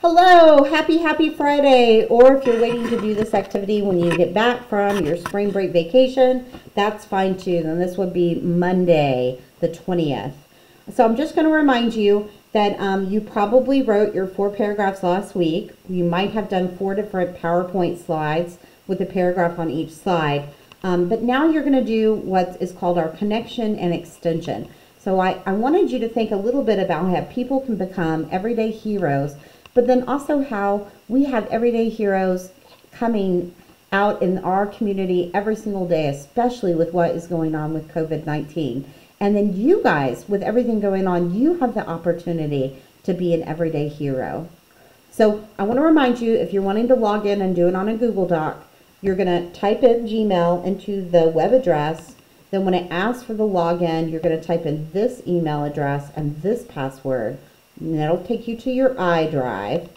Hello, happy Friday. Or if you're waiting to do this activity when you get back from your spring break vacation, that's fine too. Then this would be Monday, the 20th. So I'm just going to remind you that you probably wrote your 4 paragraphs last week. You might have done 4 different PowerPoint slides with a paragraph on each slide. But now you're going to do what is called our connection and extension. So I wanted you to think a little bit about how people can become everyday heroes, but then also how we have everyday heroes coming out in our community every single day, especially with what is going on with COVID-19. And then you guys, with everything going on, you have the opportunity to be an everyday hero. So I want to remind you, if you're wanting to log in and do it on a Google Doc, you're going to type in Gmail into the web address. Then when it asks for the login, you're going to type in this email address and this password. And that'll take you to your iDrive,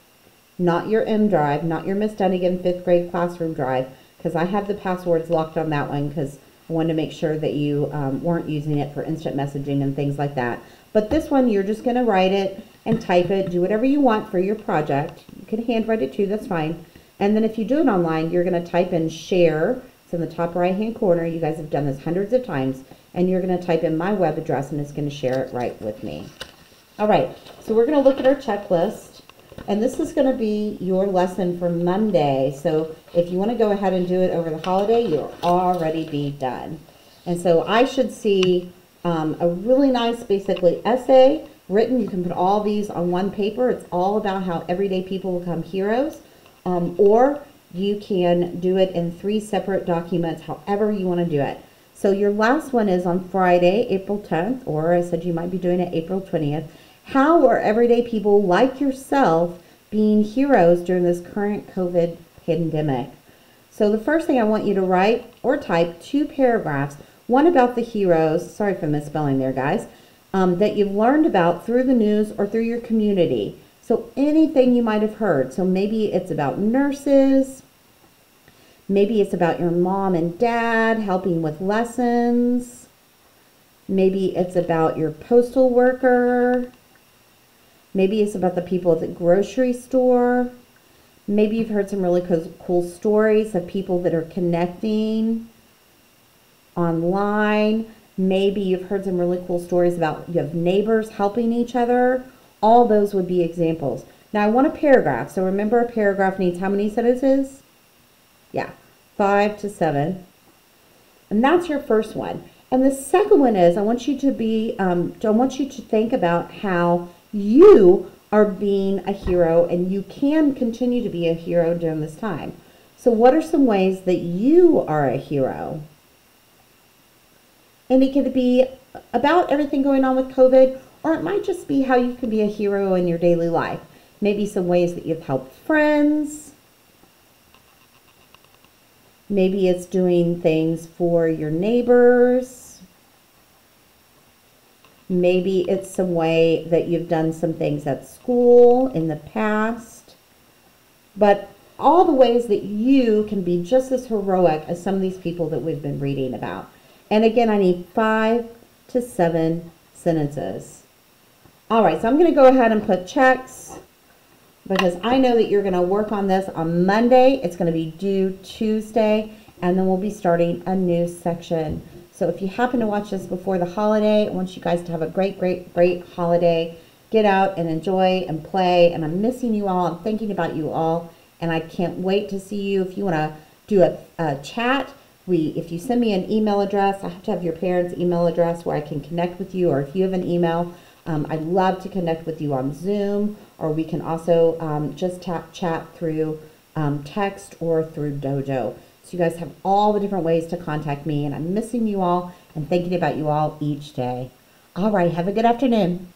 not your M drive, not your Miss Dunnigan 5th grade classroom drive, because I have the passwords locked on that one because I wanted to make sure that you weren't using it for instant messaging and things like that. But this one, you're just going to write it and type it, do whatever you want for your project. You can handwrite it too, that's fine. And then if you do it online, you're going to type in share. It's in the top right-hand corner. You guys have done this hundreds of times. And you're going to type in my web address, and it's going to share it right with me. All right, so we're going to look at our checklist. And this is going to be your lesson for Monday. So if you want to go ahead and do it over the holiday, you'll already be done. And so I should see a really nice, basically, essay written. You can put all these on one paper. It's all about how everyday people become heroes. Or you can do it in 3 separate documents, however you want to do it. So your last one is on Friday, April 10th, or I said you might be doing it April 20th. How are everyday people like yourself being heroes during this current COVID pandemic? So the first thing I want you to write or type 2 paragraphs, one about the heroes, sorry for misspelling there guys, that you've learned about through the news or through your community. So anything you might have heard. So maybe it's about nurses, maybe it's about your mom and dad helping with lessons, maybe it's about your postal worker, maybe it's about the people at the grocery store. Maybe you've heard some really cool stories of people that are connecting online. Maybe you've heard some really cool stories about you have neighbors helping each other. All those would be examples. Now I want a paragraph. So remember, a paragraph needs how many sentences? Yeah, 5 to 7. And that's your first one. And the second one is I want you to think about how you are being a hero, and you can continue to be a hero during this time. So what are some ways that you are a hero? And it could be about everything going on with COVID, or it might just be how you can be a hero in your daily life. Maybe some ways that you've helped friends. Maybe it's doing things for your neighbors. Maybe it's some way that you've done some things at school in the past. But all the ways that you can be just as heroic as some of these people that we've been reading about. And again, I need 5 to 7 sentences. All right, so I'm going to go ahead and put checks because I know that you're going to work on this on Monday. It's going to be due Tuesday, and then we'll be starting a new section. So if you happen to watch this before the holiday, I want you guys to have a great holiday. Get out and enjoy and play, and I'm missing you all. I'm thinking about you all, and I can't wait to see you. If you want to do a chat, if you send me an email address, I have to have your parents' email address where I can connect with you, or if you have an email, I'd love to connect with you on Zoom, or we can also just chat through text or through Dojo. So you guys have all the different ways to contact me, and I'm missing you all and thinking about you all each day. All right, have a good afternoon.